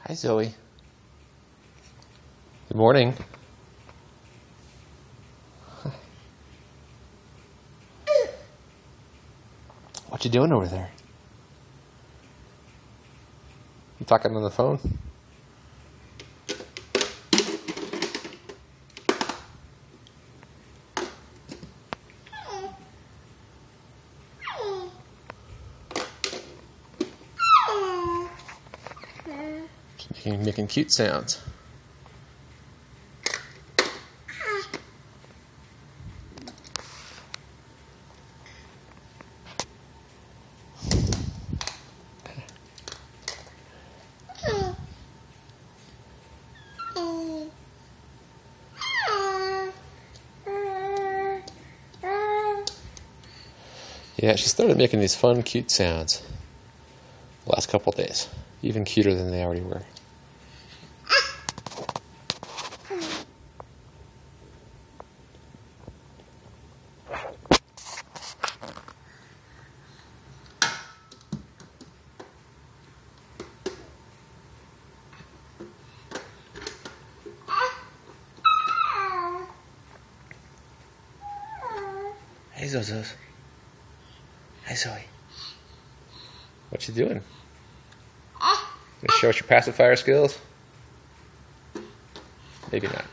Hi, Zoe. Good morning. What you doing over there? You talking on the phone? You're making cute sounds. Yeah, she started making these fun, cute sounds the last couple of days. Even cuter than they already were. Hey, Zozos. Hi, Zoe. What you doing? Gonna show us your pacifier skills? Maybe not.